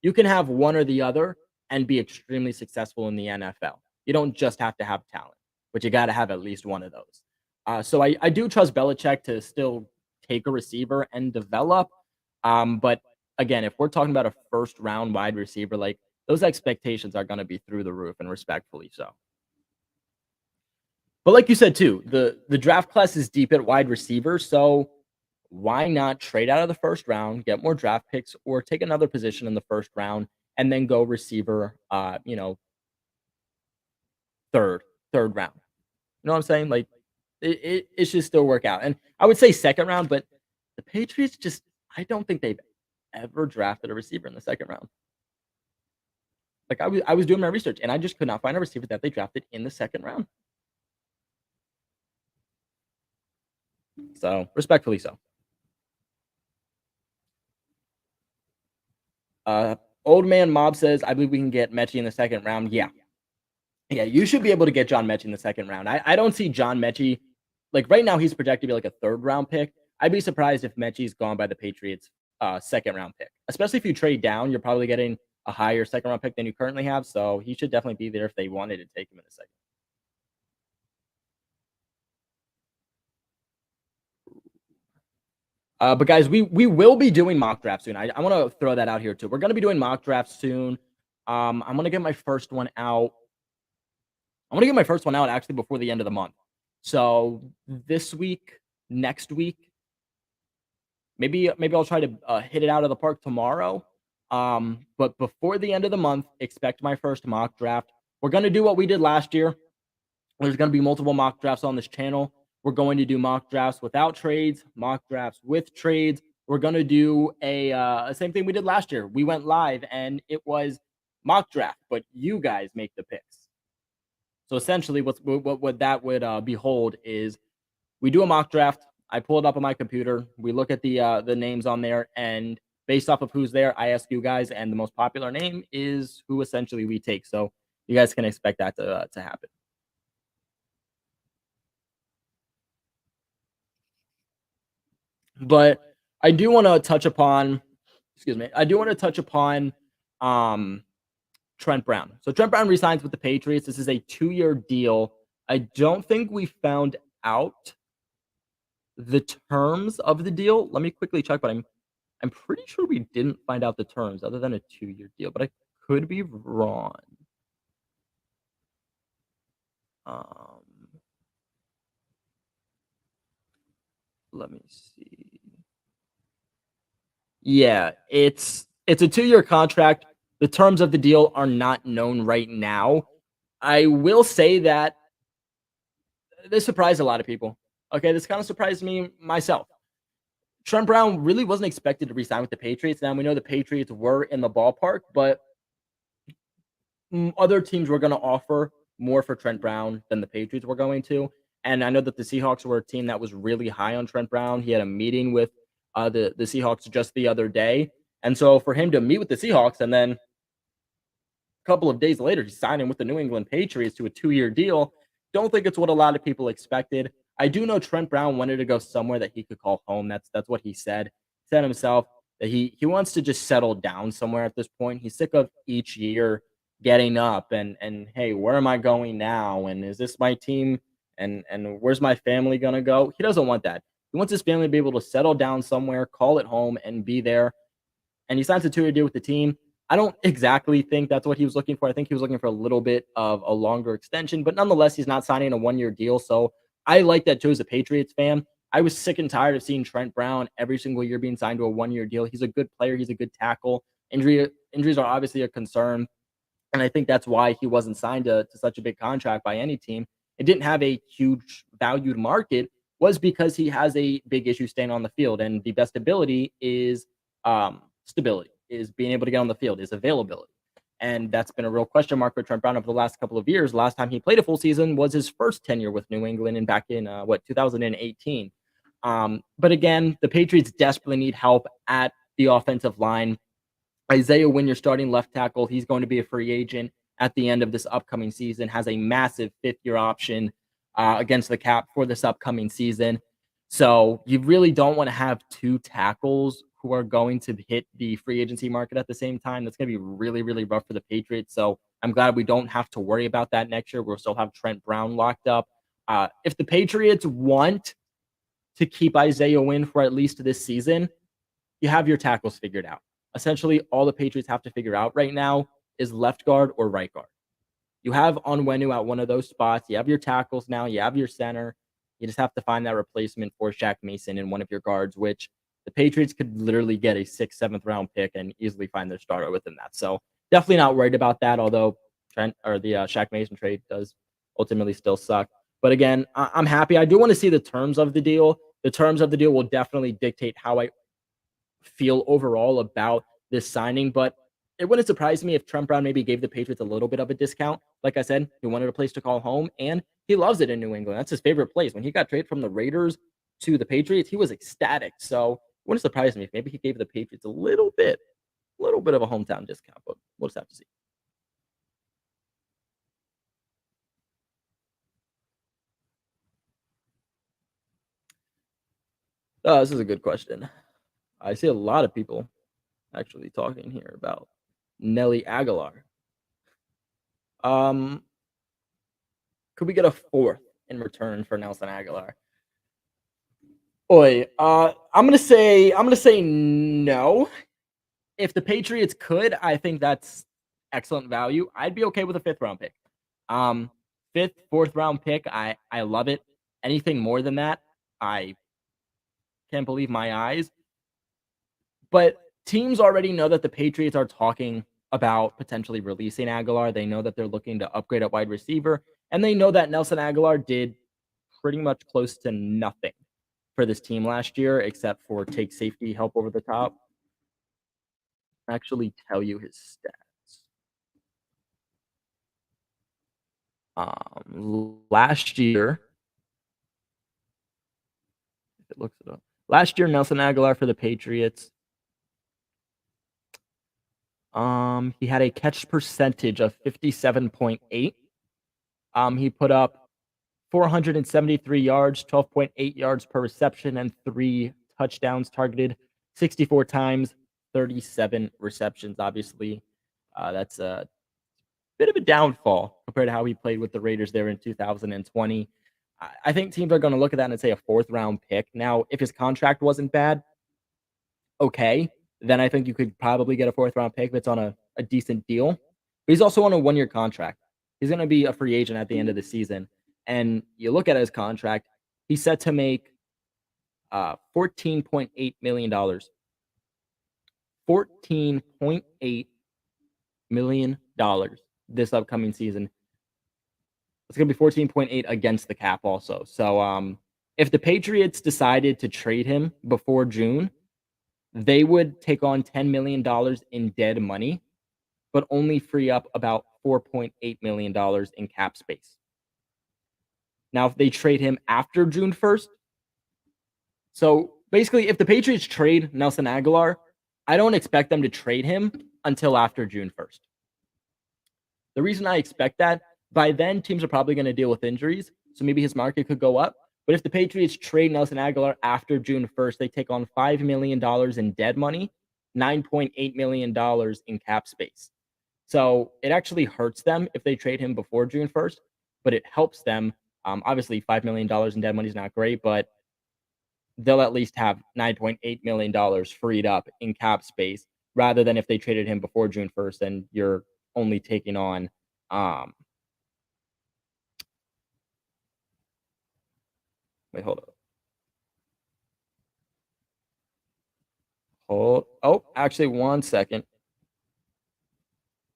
You can have one or the other and be extremely successful in the NFL. You don't just have to have talent, but you got to have at least one of those. So I do trust Belichick to still take a receiver and develop. But again, if we're talking about a first round wide receiver, like those expectations are going to be through the roof, and respectfully so. But like you said too, the draft class is deep at wide receiver, so why not trade out of the first round, get more draft picks, or take another position in the first round and then go receiver, third, third round. You know what I'm saying? Like it should still work out. And I would say second round, but the Patriots just I don't think they've ever drafted a receiver in the second round. Like I was doing my research and I just could not find a receiver that they drafted in the second round. So respectfully so. Uh Old man Mob says, I believe we can get Mechie in the second round. Yeah. Yeah, you should be able to get John Mechie in the second round. I don't see John Mechie like right now he's projected to be like a third round pick. I'd be surprised if Mechie's gone by the Patriots second round pick. Especially if you trade down, you're probably getting a higher second round pick than you currently have. So he should definitely be there if they wanted to take him in a second. But guys, we will be doing mock drafts soon. I want to throw that out here too. We're gonna be doing mock drafts soon. I'm gonna get my first one out. I'm gonna get my first one out actually before the end of the month. So this week, next week, maybe I'll try to hit it out of the park tomorrow. But before the end of the month, expect my first mock draft. We're gonna do what we did last year. There's gonna be multiple mock drafts on this channel. We're going to do mock drafts without trades, mock drafts with trades. We're gonna do a same thing we did last year. We went live and it was mock draft, but you guys make the picks. So essentially, what that would behold is we do a mock draft. I pull it up on my computer. We look at the names on there, and based off of who's there, I ask you guys, and the most popular name is who essentially we take. So you guys can expect that to happen. But I do want to touch upon, excuse me, I do want to touch upon um Trent Brown. So Trent Brown resigns with the Patriots. This is a 2-year deal. I don't think we found out the terms of the deal. Let me quickly check, but I'm pretty sure we didn't find out the terms other than a 2-year deal, but I could be wrong. Um, let me see. Yeah, it's a 2-year contract. The terms of the deal are not known right now. I will say that this surprised a lot of people. Okay, this kind of surprised me myself. Trent Brown really wasn't expected to resign with the Patriots. Now we know the Patriots were in the ballpark, but other teams were going to offer more for Trent Brown than the Patriots were going to. And I know that the Seahawks were a team that was really high on Trent Brown. He had a meeting with the Seahawks just the other day. And so for him to meet with the Seahawks and then a couple of days later, he's signing with the New England Patriots to a 2-year deal. Don't think it's what a lot of people expected. I do know Trent Brown wanted to go somewhere that he could call home. That's what he said. He said himself that he wants to just settle down somewhere at this point. He's sick of each year getting up and hey, where am I going now? And is this my team? And where's my family gonna go? He doesn't want that. He wants his family to be able to settle down somewhere, call it home, and be there. And he signs a 2-year deal with the team. I don't exactly think that's what he was looking for. I think he was looking for a little bit of a longer extension, but nonetheless, he's not signing a 1-year deal. So I like that too as a Patriots fan. I was sick and tired of seeing Trent Brown every single year being signed to a 1-year deal. He's a good player. He's a good tackle. Injuries are obviously a concern. And I think that's why he wasn't signed to such a big contract by any team. It didn't have a huge valued market was because he has a big issue staying on the field. And the best ability is stability, is being able to get on the field, is availability. And that's been a real question mark for Trent Brown over the last couple of years. Last time he played a full season was his first tenure with New England and back in 2018. But again, the Patriots desperately need help at the offensive line. Isaiah Wynn, your starting left tackle, he's going to be a free agent at the end of this upcoming season, has a massive 5th-year option against the cap for this upcoming season. So you really don't want to have 2 tackles who are going to hit the free agency market at the same time. That's going to be really, really rough for the Patriots. So I'm glad we don't have to worry about that next year. We'll still have Trent Brown locked up. If the Patriots want to keep Isaiah Wynn for at least this season, you have your tackles figured out. Essentially, all the Patriots have to figure out right now is left guard or right guard. You have Onwenu at one of those spots. You have your tackles now. You have your center. You just have to find that replacement for Shaq Mason in one of your guards, which the Patriots could literally get a 6th, 7th round pick and easily find their starter within that. So definitely not worried about that, although Trent or the Shaq Mason trade does ultimately still suck. But again, I'm happy. I do want to see the terms of the deal. The terms of the deal will definitely dictate how I feel overall about this signing, but it wouldn't surprise me if Trent Brown maybe gave the Patriots a little bit of a discount. Like I said, he wanted a place to call home, and he loves it in New England. That's his favorite place. When he got traded from the Raiders to the Patriots, he was ecstatic. So it wouldn't surprise me if maybe he gave the Patriots a little bit of a hometown discount, but we'll just have to see. This is a good question. I see a lot of people actually talking here about Nelly Agholor. Um, could we get a 4th in return for Nelson Agholor? Boy, I'm gonna say no. If the Patriots could, I think that's excellent value. I'd be okay with a 5th round pick. Um, 5th, 4th round pick, I love it. Anything more than that, I can't believe my eyes. But teams already know that the Patriots are talking about potentially releasing Agholor. They know that they're looking to upgrade at wide receiver, and they know that Nelson Agholor did pretty much close to nothing for this team last year, except for take safety help over the top. Actually tell you his stats. Last year, if it looks it up. Last year, Nelson Agholor for the Patriots. He had a catch percentage of 57.8. He put up 473 yards, 12.8 yards per reception, and 3 touchdowns targeted 64 times, 37 receptions. Obviously, that's a bit of a downfall compared to how he played with the Raiders there in 2020. I think teams are going to look at that and say a 4th round pick. Now, if his contract wasn't bad, okay, then I think you could probably get a 4th round pick that's on a decent deal. But he's also on a 1-year contract. He's going to be a free agent at the end of the season. And you look at his contract, he's set to make $14.8 million. $14.8 million this upcoming season. It's going to be 14.8 against the cap also. So if the Patriots decided to trade him before June, they would take on $10 million in dead money, but only free up about $4.8 million in cap space. Now, if they trade him after June 1st, so basically, if the Patriots trade Nelson Agholor, I don't expect them to trade him until after June 1st. The reason I expect that, by then, teams are probably going to deal with injuries, so maybe his market could go up. But if the Patriots trade Nelson Agholor after June 1st, they take on $5 million in dead money, $9.8 million in cap space. So it actually hurts them if they trade him before June 1st, but it helps them. Obviously, $5 million in dead money is not great, but they'll at least have $9.8 million freed up in cap space rather than if they traded him before June 1st and you're only taking on wait, hold up. Actually, 1 second.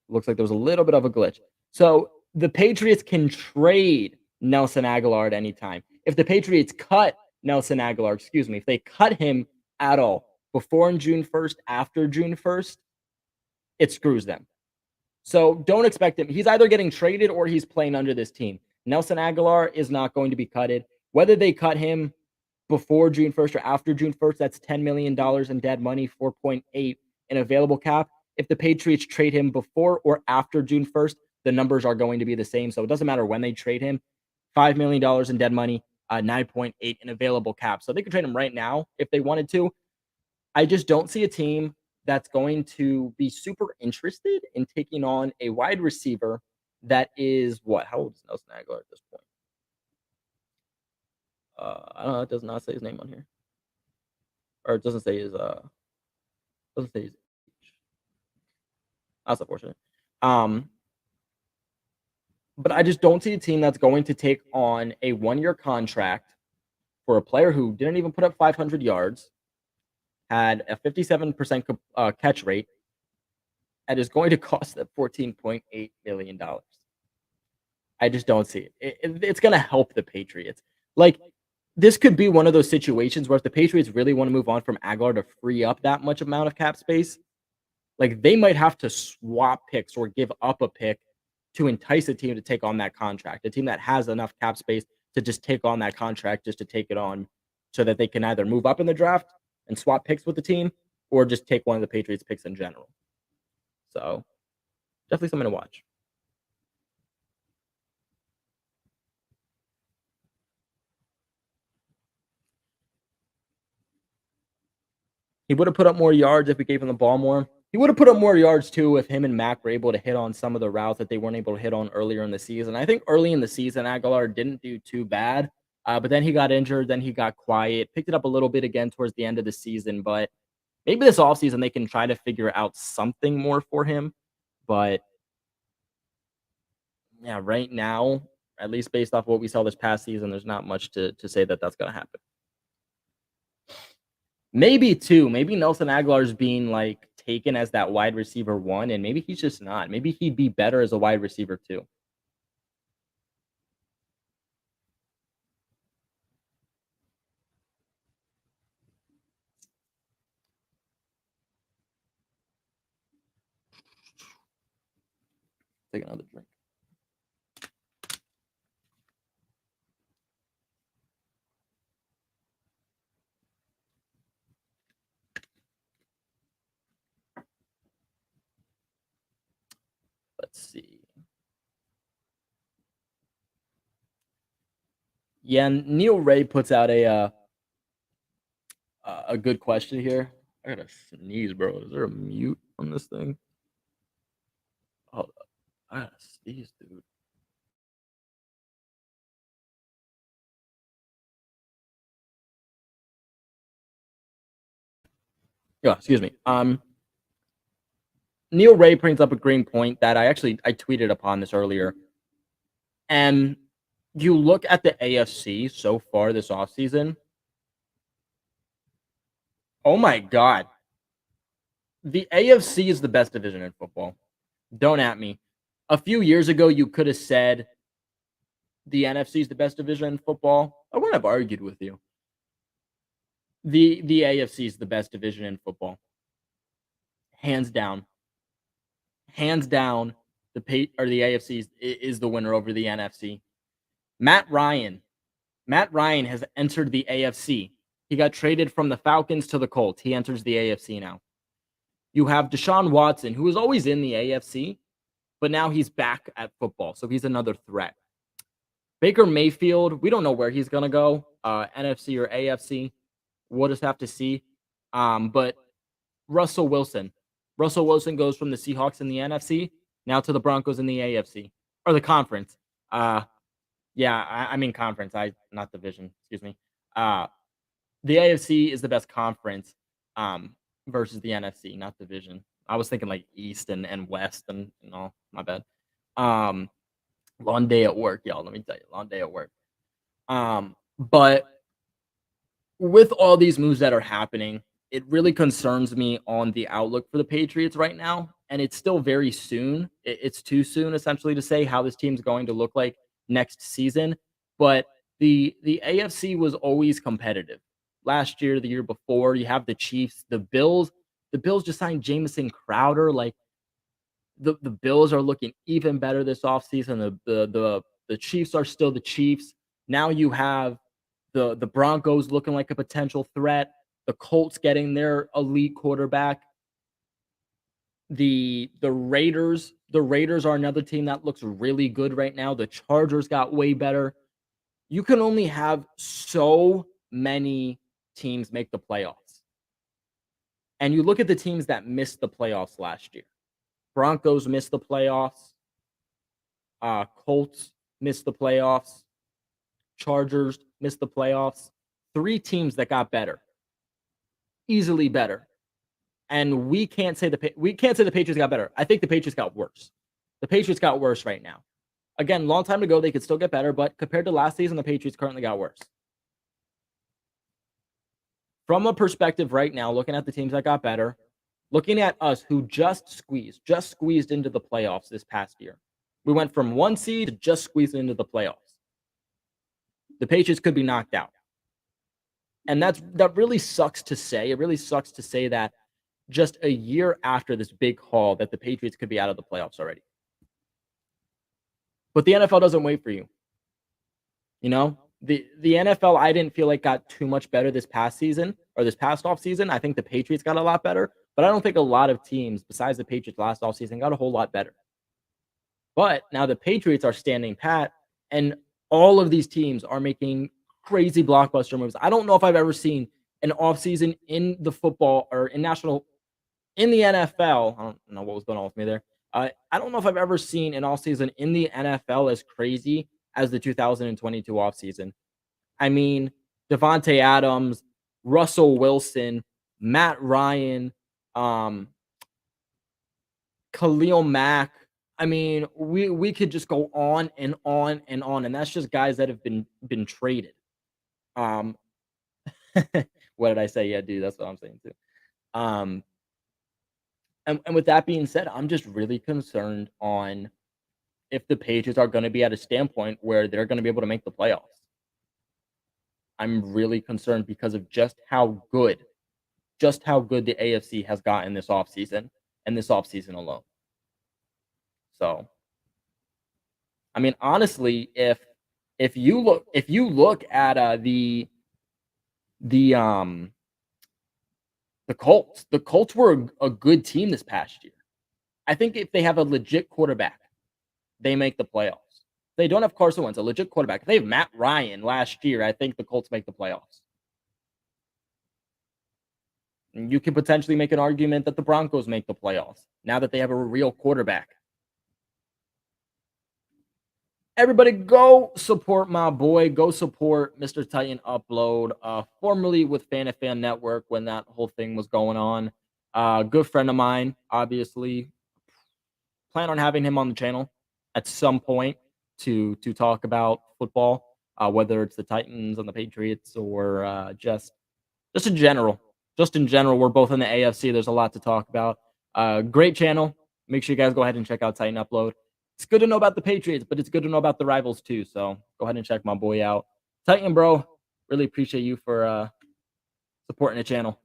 Looks like there was a little bit of a glitch. So the Patriots can trade Nelson Agholor at any time. If the Patriots cut Nelson Agholor, if they cut him at all before June 1st, after June 1st, it screws them. So don't expect him. He's either getting traded or he's playing under this team. Nelson Agholor is not going to be cutted. Whether they cut him before June 1st or after June 1st, that's $10 million in dead money, 4.8 in available cap. If the Patriots trade him before or after June 1st, the numbers are going to be the same. So it doesn't matter when they trade him. $5 million in dead money, 9.8 in available cap. So they could trade him right now if they wanted to. I just don't see a team that's going to be super interested in taking on a wide receiver that is what? How old is Nelson Agholor at this point? I don't know. It does not say his name on here, or it doesn't say his age. That's unfortunate. Um, but I just don't see a team that's going to take on a 1-year contract for a player who didn't even put up 500 yards, had a 57% catch rate, and is going to cost them $14.8 million. I just don't see it. It's going to help the Patriots. Like, this could be one of those situations where if the Patriots really want to move on from Agholor to free up that much amount of cap space, like they might have to swap picks or give up a pick to entice a team to take on that contract. A team that has enough cap space to just take on that contract just to take it on so that they can either move up in the draft and swap picks with the team or just take one of the Patriots picks in general. So definitely something to watch. He would have put up more yards if we gave him the ball more. He would have put up more yards too if him and Mac were able to hit on some of the routes that they weren't able to hit on earlier in the season. I think early in the season, Agholor didn't do too bad, but then he got injured. Then he got quiet, picked it up a little bit again towards the end of the season. But maybe this offseason they can try to figure out something more for him. But yeah, right now, at least based off what we saw this past season, there's not much to say that that's going to happen. Maybe two. Maybe Nelson Agholor is being like taken as that wide receiver one, and maybe he's just not. Maybe he'd be better as a wide receiver two. Take another drink. Let's see. Yeah, Neil Ray puts out a good question here. I gotta sneeze, bro. Is there a mute on this thing? Oh, I gotta sneeze, dude. Yeah, excuse me. Neil Ray brings up a green point that I tweeted upon this earlier. And you look at the AFC so far this offseason. Oh my god. The AFC is the best division in football. Don't at me. A few years ago, you could have said the NFC is the best division in football. I wouldn't have argued with you. The AFC is the best division in football. Hands down. Hands down, the AFC is the winner over the NFC. Matt Ryan. Matt Ryan has entered the AFC. He got traded from the Falcons to the Colts. He enters the AFC now. You have Deshaun Watson, who was always in the AFC, but now he's back at football, so he's another threat. Baker Mayfield, we don't know where he's going to go, NFC or AFC. We'll just have to see. But Russell Wilson. Russell Wilson goes from the Seahawks in the NFC now to the Broncos in the AFC or the conference. Yeah, I mean conference. Not division. Excuse me. The AFC is the best conference versus the NFC, not division. I was thinking like East and West and all. My bad. Long day at work, y'all. Let me tell you, long day at work. But with all these moves that are happening, it really concerns me on the outlook for the Patriots right now. And it's still very soon. It's too soon, essentially, to say how this team's going to look like next season. But the AFC was always competitive. Last year, the year before, you have the Chiefs, the Bills. The Bills just signed Jamison Crowder. Like the Bills are looking even better this offseason. The Chiefs are still the Chiefs. Now you have the Broncos looking like a potential threat. The Colts getting their elite quarterback. The Raiders are another team that looks really good right now. The Chargers got way better. You can only have so many teams make the playoffs. And you look at the teams that missed the playoffs last year. Broncos missed the playoffs. Colts missed the playoffs. Chargers missed the playoffs. 3 teams that got better, easily better. And we can't say the Patriots got better. I think the Patriots got worse. The Patriots got worse right now. Again, long time to go, they could still get better, but compared to last season, the Patriots currently got worse. From a perspective right now, looking at the teams that got better, looking at us who just squeezed into the playoffs this past year. We went from 1 seed to just squeezed into the playoffs. The Patriots could be knocked out. And that really sucks to say. It really sucks to say that just a year after this big haul that the Patriots could be out of the playoffs already. But the NFL doesn't wait for you. You know, the NFL, I didn't feel like got too much better this past season or this past offseason. I think the Patriots got a lot better, but I don't think a lot of teams besides the Patriots last offseason got a whole lot better. But now the Patriots are standing pat, and all of these teams are making crazy blockbuster moves. I don't know if I've ever seen an offseason in the football or in the NFL. I don't know what was going on with me there. I don't know if I've ever seen an offseason in the NFL as crazy as the 2022 offseason. I mean, Devontae Adams, Russell Wilson, Matt Ryan, Khalil Mack. I mean, we could just go on and on and on, and that's just guys that have been traded. What did I say? Yeah, dude, that's what I'm saying too. And with that being said, I'm just really concerned on if the Patriots are going to be at a standpoint where they're going to be able to make the playoffs. I'm really concerned because of just how good the AFC has gotten this offseason and this offseason alone. So, I mean, honestly, if you look at the Colts were a good team this past year. I think if they have a legit quarterback, they make the playoffs. They don't have Carson Wentz, a legit quarterback. If they have Matt Ryan last year, I think the Colts make the playoffs. And you can potentially make an argument that the Broncos make the playoffs now that they have a real quarterback. Everybody go support my boy. Go support Mr. Titan Upload, formerly with Fan of Fan Network when that whole thing was going on. Good friend of mine, obviously. Plan on having him on the channel at some point to talk about football, whether it's the Titans and the Patriots or just in general. Just in general, we're both in the AFC. There's a lot to talk about. Great channel. Make sure you guys go ahead and check out Titan Upload. It's good to know about the Patriots, but it's good to know about the rivals too. So go ahead and check my boy out. Titan, bro, really appreciate you for supporting the channel.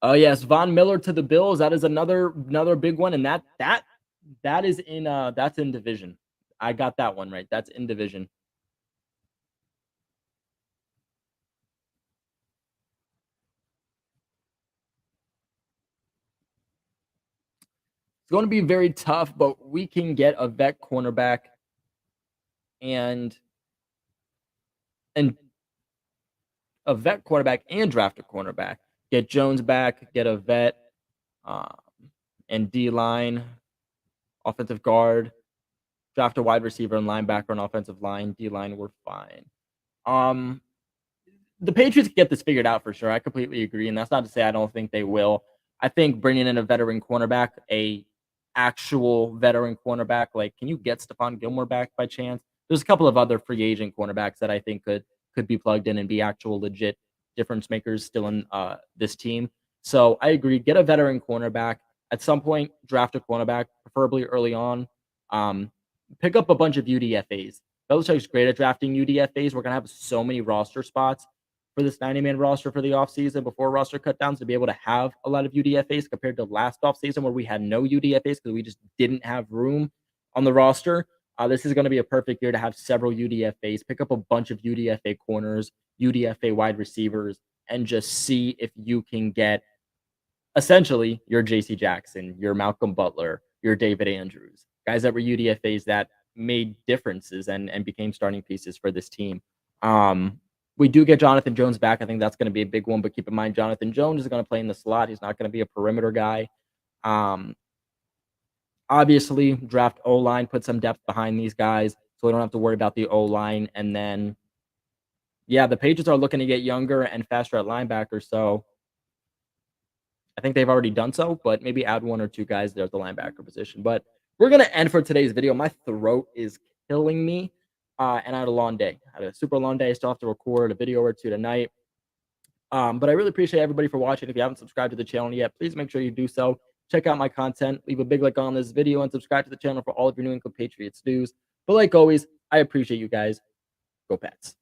Oh yes, Von Miller to the Bills. That is another big one, and that is that's in division. I got that one right. That's in division. It's going to be very tough, but we can get a vet cornerback and a vet quarterback and draft a cornerback. Get Jones back, get a vet, and D-line, offensive guard, draft a wide receiver and linebacker and offensive line. D-line, we're fine. The Patriots get this figured out for sure. I completely agree, and that's not to say I don't think they will. I think bringing in a veteran cornerback, a actual veteran cornerback, like can you get Stephon Gilmore back by chance? There's a couple of other free agent cornerbacks that I think could be plugged in and be actual legit difference makers still in this team. So I agree. Get a veteran cornerback. At some point, draft a cornerback, preferably early on. Pick up a bunch of UDFAs. Belichick's great at drafting UDFAs. We're going to have so many roster spots for this 90-man roster for the offseason before roster cutdowns to be able to have a lot of UDFAs compared to last offseason where we had no UDFAs because we just didn't have room on the roster. This is going to be a perfect year to have several UDFAs. Pick up a bunch of UDFA corners, UDFA wide receivers, and just see if you can get essentially your JC Jackson, your Malcolm Butler, your David Andrews, guys that were UDFAs that made differences and became starting pieces for this team. We do get Jonathan Jones back. I think that's going to be a big one, but keep in mind, Jonathan Jones is going to play in the slot. He's not going to be a perimeter guy. Obviously, draft O-line, put some depth behind these guys so we don't have to worry about the O-line. And then, yeah, the Patriots are looking to get younger and faster at linebacker. So I think they've already done so, but maybe add one or two guys there at the linebacker position. But we're going to end for today's video. My throat is killing me. And I had a long day. I had a super long day. I still have to record a video or two tonight. But I really appreciate everybody for watching. If you haven't subscribed to the channel yet, please make sure you do so. Check out my content. Leave a big like on this video and subscribe to the channel for all of your New England Patriots news. But like always, I appreciate you guys. Go Pats.